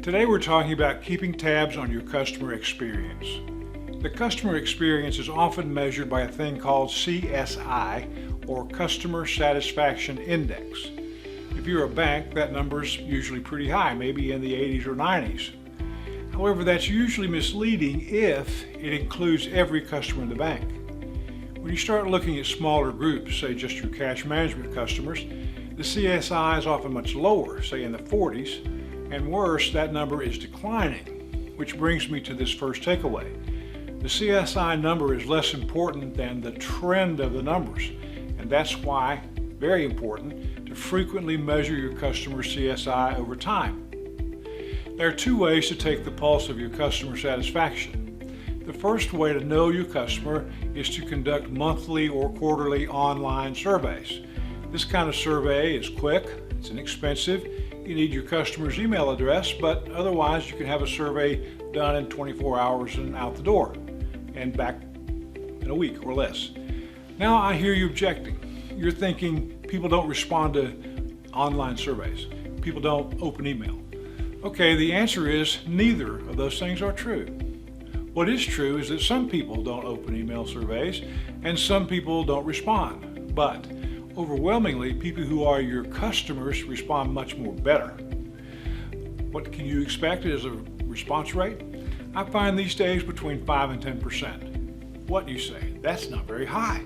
Today we're talking about keeping tabs on your customer experience. The customer experience is often measured by a thing called CSI, or Customer Satisfaction Index. If you're a bank, that number's usually pretty high, maybe in the 80s or 90s. However, that's usually misleading if it includes every customer in the bank. When you start looking at smaller groups, say just your cash management customers, the CSI is often much lower, say in the 40s, and worse, that number is declining, which brings me to this first takeaway. The CSI number is less important than the trend of the numbers, and that's why, very important, to frequently measure your customer's CSI over time. There are two ways to take the pulse of your customer satisfaction. The first way to know your customer is to conduct monthly or quarterly online surveys. This kind of survey is quick, it's inexpensive. You need your customer's email address, but otherwise you can have a survey done in 24 hours and out the door and back in a week or less. Now I hear you objecting. You're thinking people don't respond to online surveys. People don't open email. Okay, the answer is neither of those things are true. What is true is that some people don't open email surveys and some people don't respond, but overwhelmingly, people who are your customers respond much more better. What can you expect as a response rate? I find these days between 5 and 10%. What, you say? That's not very high.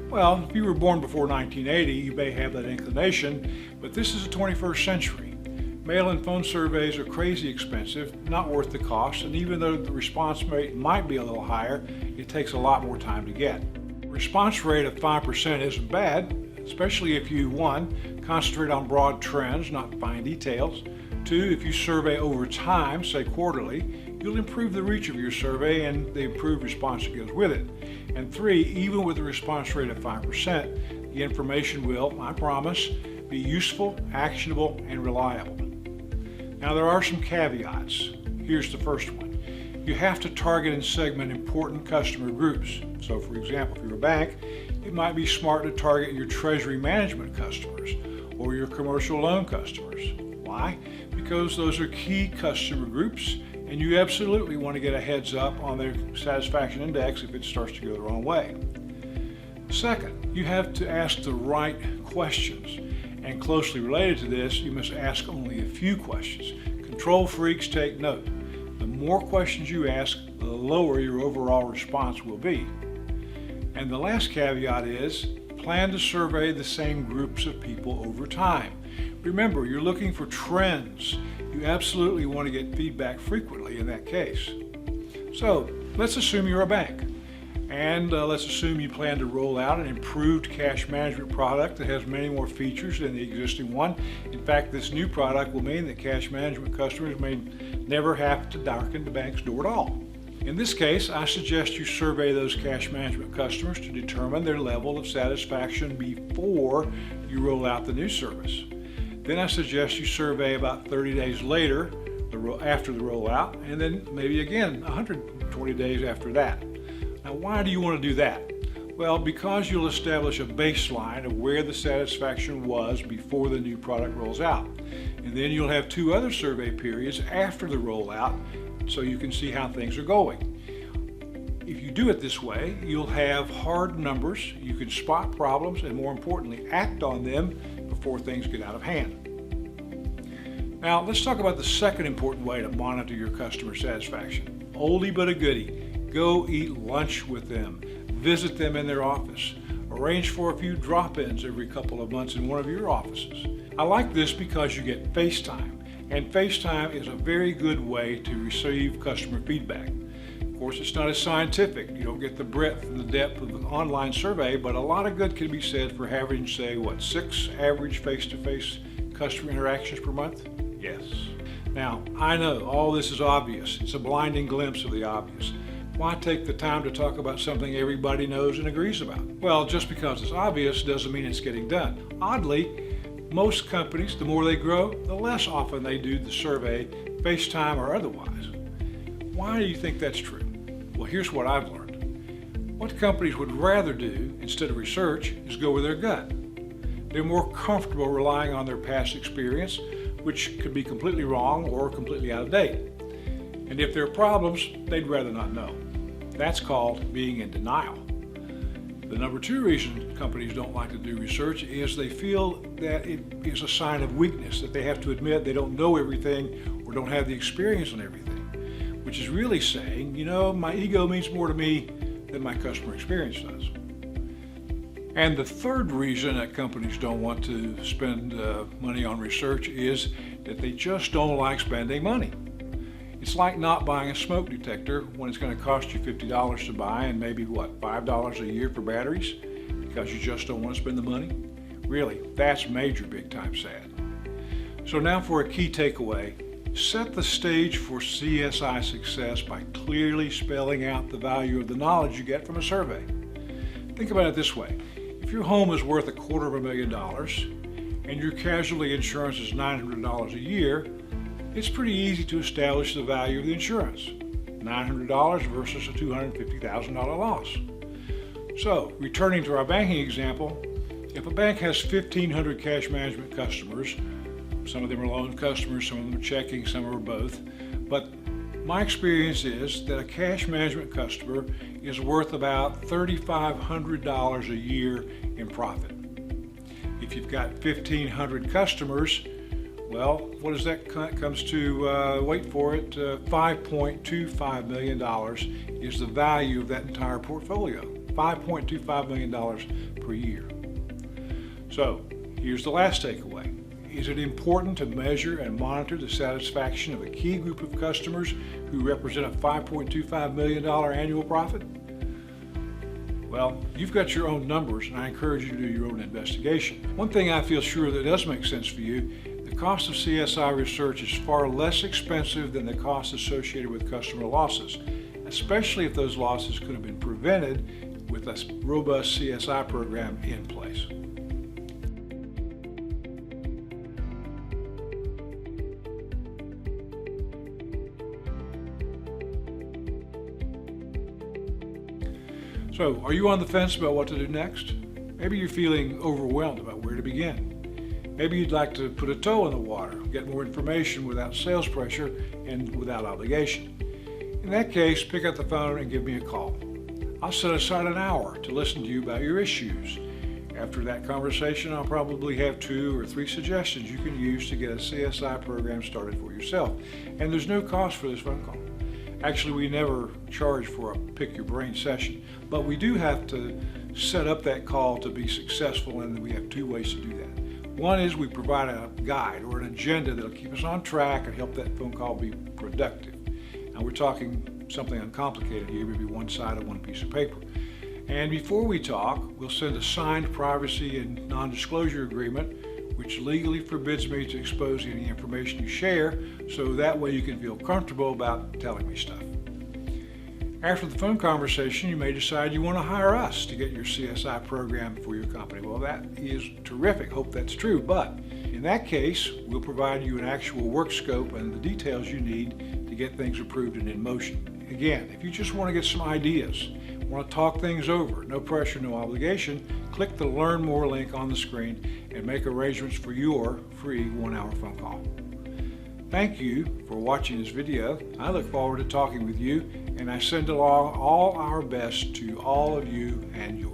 Well, if you were born before 1980, you may have that inclination, but this is the 21st century. Mail and phone surveys are crazy expensive, not worth the cost, and even though the response rate might be a little higher, it takes a lot more time to get. A response rate of 5% isn't bad, especially if you, 1, concentrate on broad trends, not fine details. 2, if you survey over time, say quarterly, you'll improve the reach of your survey and the improved response that goes with it. And 3, even with a response rate of 5%, the information will, I promise, be useful, actionable, and reliable. Now there are some caveats. Here's the first one. You have to target and segment important customer groups. So for example, if you're a bank, it might be smart to target your treasury management customers or your commercial loan customers. Why? Because those are key customer groups and you absolutely want to get a heads up on their satisfaction index if it starts to go the wrong way. Second, you have to ask the right questions. And closely related to this, you must ask only a few questions. Control freaks take note. The more questions you ask, the lower your overall response will be. And the last caveat is, plan to survey the same groups of people over time. Remember, you're looking for trends. You absolutely want to get feedback frequently in that case. So, let's assume you're a bank. And let's assume you plan to roll out an improved cash management product that has many more features than the existing one. In fact, this new product will mean that cash management customers may never have to darken the bank's door at all. In this case, I suggest you survey those cash management customers to determine their level of satisfaction before you roll out the new service. Then I suggest you survey about 30 days later, after the rollout, and then maybe again 120 days after that. Now, why do you want to do that? Well, because you'll establish a baseline of where the satisfaction was before the new product rolls out. And then you'll have 2 other survey periods after the rollout so you can see how things are going. If you do it this way, you'll have hard numbers, you can spot problems, and more importantly, act on them before things get out of hand. Now, let's talk about the second important way to monitor your customer satisfaction. Oldie but a goodie. Go eat lunch with them. Visit them in their office. Arrange for a few drop-ins every couple of months in one of your offices. I like this because you get FaceTime, and FaceTime is a very good way to receive customer feedback. Of course, it's not as scientific. You don't get the breadth and the depth of an online survey, but a lot of good can be said for having, say, 6 average face-to-face customer interactions per month? Yes. Now, I know all this is obvious. It's a blinding glimpse of the obvious. Why take the time to talk about something everybody knows and agrees about? Well, just because it's obvious doesn't mean it's getting done. Oddly, most companies, the more they grow, the less often they do the survey, FaceTime or otherwise. Why do you think that's true? Well, here's what I've learned. What companies would rather do, instead of research, is go with their gut. They're more comfortable relying on their past experience, which could be completely wrong or completely out of date. And if there are problems, they'd rather not know. That's called being in denial. The number two reason companies don't like to do research is they feel that it is a sign of weakness, that they have to admit they don't know everything or don't have the experience on everything, which is really saying, you know, my ego means more to me than my customer experience does. And the third reason that companies don't want to spend money on research is that they just don't like spending money. It's like not buying a smoke detector when it's going to cost you $50 to buy and maybe $5 a year for batteries because you just don't want to spend the money. Really, that's major big time sad. So now for a key takeaway. Set the stage for CSI success by clearly spelling out the value of the knowledge you get from a survey. Think about it this way. If your home is worth $250,000 and your casualty insurance is $900 a year, it's pretty easy to establish the value of the insurance. $900 versus a $250,000 loss. So, returning to our banking example, if a bank has 1,500 cash management customers, some of them are loan customers, some of them are checking, some are both, but my experience is that a cash management customer is worth about $3,500 a year in profit. If you've got 1,500 customers, well, what does that comes to? Wait for it, $5.25 million is the value of that entire portfolio. $5.25 million per year. So here's the last takeaway. Is it important to measure and monitor the satisfaction of a key group of customers who represent a $5.25 million annual profit? Well, you've got your own numbers, and I encourage you to do your own investigation. One thing I feel sure that does make sense for you, the cost of CSI research is far less expensive than the costs associated with customer losses, especially if those losses could have been prevented with a robust CSI program in place. So, are you on the fence about what to do next? Maybe you're feeling overwhelmed about where to begin. Maybe you'd like to put a toe in the water, get more information without sales pressure and without obligation. In that case, pick up the phone and give me a call. I'll set aside an hour to listen to you about your issues. After that conversation, I'll probably have 2 or 3 suggestions you can use to get a CSI program started for yourself. And there's no cost for this phone call. Actually, we never charge for a pick your brain session, but we do have to set up that call to be successful, and we have 2 ways to do that. One is we provide a guide or an agenda that'll keep us on track and help that phone call be productive. Now we're talking something uncomplicated here, maybe one side of one piece of paper. And before we talk, we'll send a signed privacy and non-disclosure agreement, which legally forbids me to expose any information you share, so that way you can feel comfortable about telling me stuff. After the phone conversation, you may decide you want to hire us to get your CSI program for your company. Well, that is terrific. Hope that's true. But in that case, we'll provide you an actual work scope and the details you need to get things approved and in motion. Again, if you just want to get some ideas, want to talk things over, no pressure, no obligation, click the Learn More link on the screen and make arrangements for your free 1-hour phone call. Thank you for watching this video. I look forward to talking with you, and I send along all our best to all of you and yours.